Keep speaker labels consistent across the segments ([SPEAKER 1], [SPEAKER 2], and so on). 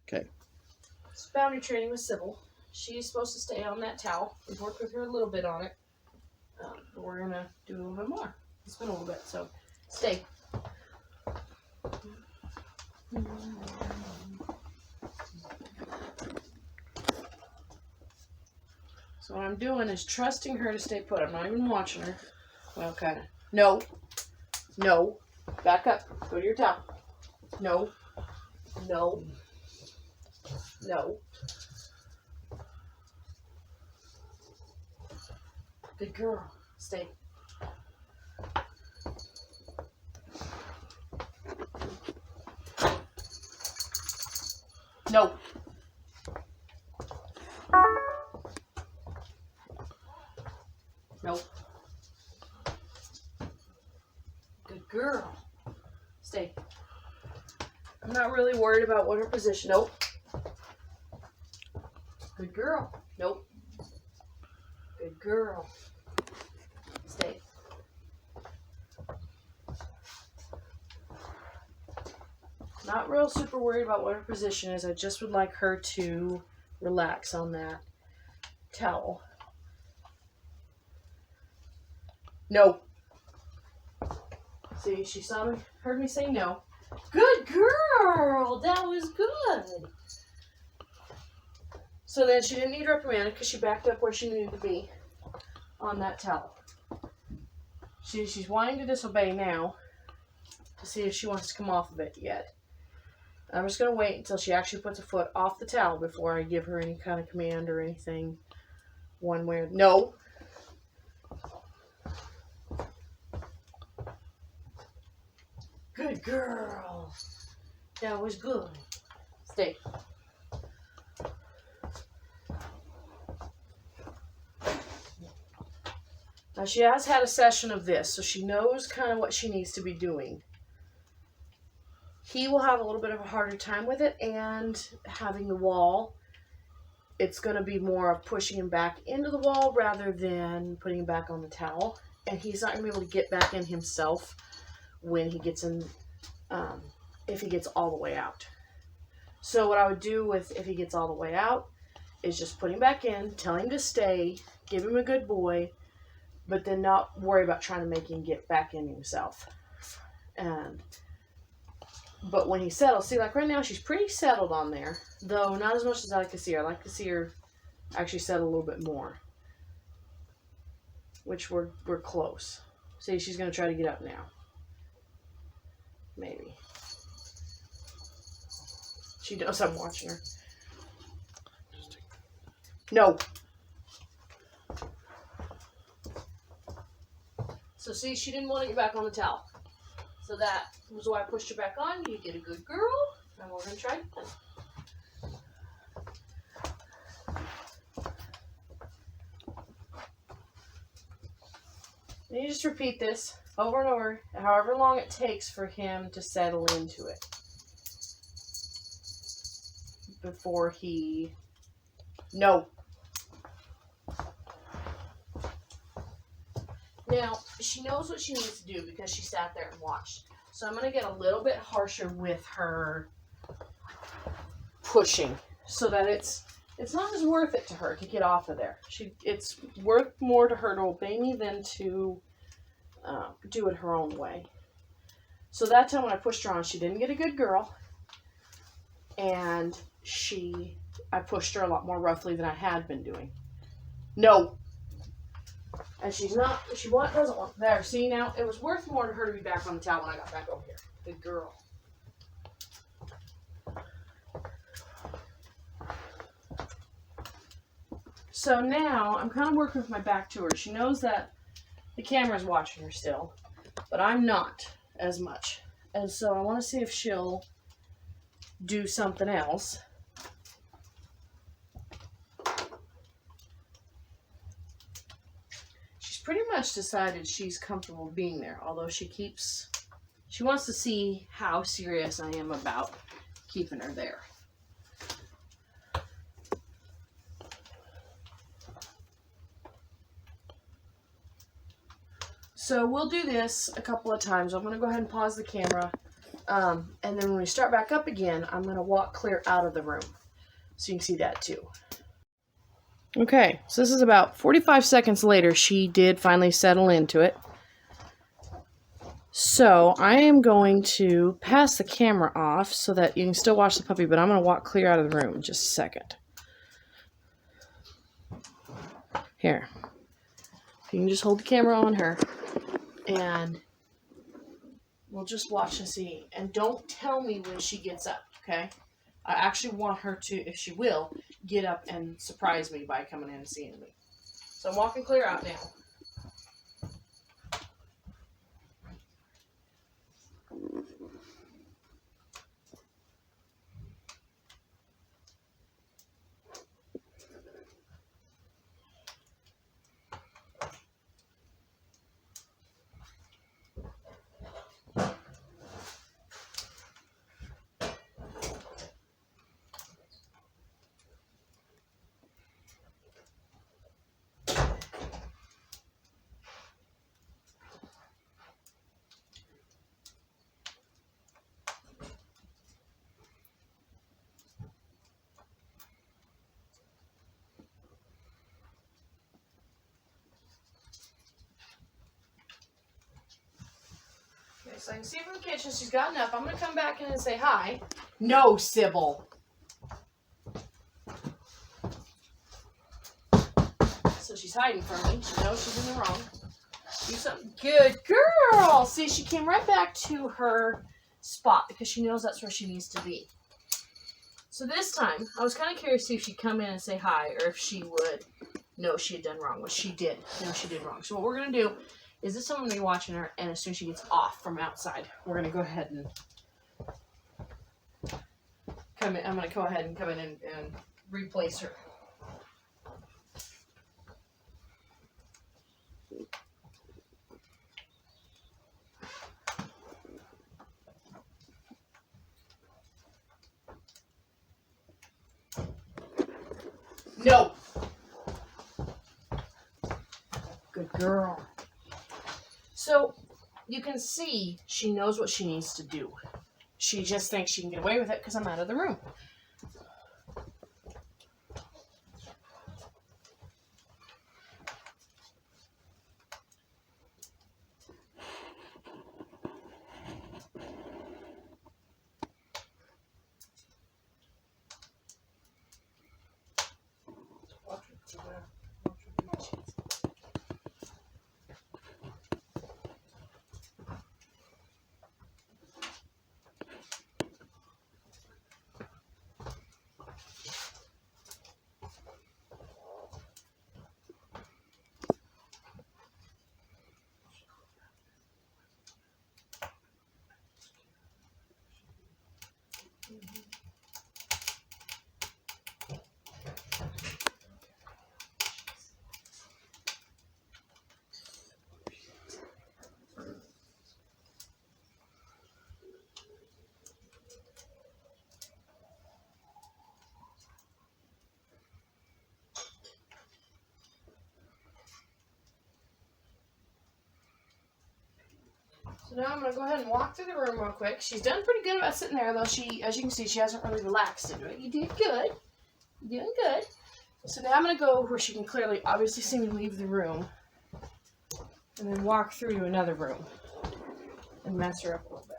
[SPEAKER 1] Okay.
[SPEAKER 2] It's boundary training with Sybil. She's supposed to stay on that towel. We've worked with her a little bit on it. But we're going to do a little bit more. It's been a little bit, so stay. So what I'm doing is trusting her to stay put. I'm not even watching her. Well, kind of. No. No. Back up. Go to your towel. No. No. No. Good girl. Stay. No. Nope. Good girl. Stay. I'm not really worried about what her position. Nope. Good girl. Nope. Good girl. Stay. Not real super worried about what her position is. I just would like her to relax on that towel. No. See, she saw me, heard me say no. Good girl! That was good. So then she didn't need reprimanded because she backed up where she needed to be on that towel. She's wanting to disobey now to see if she wants to come off of it yet. I'm just going to wait until she actually puts a foot off the towel before I give her any kind of command or anything one way or no. Good girl. That was good. Stay. Now she has had a session of this, so she knows kind of what she needs to be doing. He will have a little bit of a harder time with it, and having the wall, it's going to be more of pushing him back into the wall rather than putting him back on the towel. And he's not going to be able to get back in himself when he gets in, if he gets all the way out. So what I would do with if he gets all the way out is just put him back in, tell him to stay, give him a good boy, but then not worry about trying to make him get back in himself. But when he settles, see, like right now, she's pretty settled on there, though not as much as I like to see her. I like to see her actually settle a little bit more, which we're close. See, she's going to try to get up now. Maybe. She knows I'm watching her. No. So see, she didn't want to get back on the towel. So that was why I pushed her back on. You get a good girl. And we're going to try again. And you just repeat this over and over, however long it takes for him to settle into it. Before he... No. Now, she knows what she needs to do because she sat there and watched. So I'm going to get a little bit harsher with her pushing so that it's not as worth it to her to get off of there. It's worth more to her to obey me than to do it her own way. So that time when I pushed her on, she didn't get a good girl. And I pushed her a lot more roughly than I had been doing. No. And she doesn't want, there, see now, it was worth more to her to be back on the towel when I got back over here. Good girl. So now, I'm kind of working with my back to her. She knows that the camera's watching her still, but I'm not as much. And so I want to see if she'll do something else. Pretty much decided she's comfortable being there, although she wants to see how serious I am about keeping her there. So we'll do this a couple of times. I'm going to go ahead and pause the camera And then when we start back up again, I'm going to walk clear out of the room. So you can see that too. Okay, so this is about 45 seconds later. She did finally settle into it. So I am going to pass the camera off so that you can still watch the puppy, but I'm going to walk clear out of the room in just a second. Here. You can just hold the camera on her, and we'll just watch and see. And don't tell me when she gets up, okay? I actually want her to, if she will, get up and surprise me by coming in and seeing me. So I'm walking clear out now. Okay, so I can see from the kitchen she's gotten up. I'm going to come back in and say hi. No, Sybil. So she's hiding from me. She knows she's in the wrong. Do something. Good girl. See, she came right back to her spot because she knows that's where she needs to be. So this time, I was kind of curious to see if she'd come in and say hi, or if she would know she had done wrong, which she did. No, she did wrong. So what we're going to do is this time I'm going to be watching her, and as soon as she gets off from outside, we're going to go ahead and come in. I'm going to go ahead and come in and replace her. No. Good girl. So you can see she knows what she needs to do. She just thinks she can get away with it because I'm out of the room. So now I'm going to go ahead and walk through the room real quick. She's done pretty good about sitting there, though she, as you can see, she hasn't really relaxed into it. You did good. You're doing good. So now I'm going to go where she can clearly, obviously see me leave the room, and then walk through to another room and mess her up a little bit.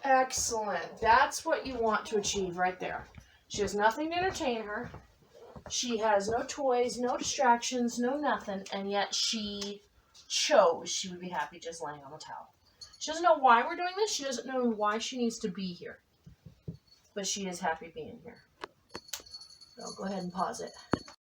[SPEAKER 2] Excellent. That's what you want to achieve right there. She has nothing to entertain her. She has no toys, no distractions, no nothing, and yet she chose she would be happy just laying on the towel. She doesn't know why we're doing this. She doesn't know why she needs to be here. But she is happy being here. So I'll go ahead and pause it.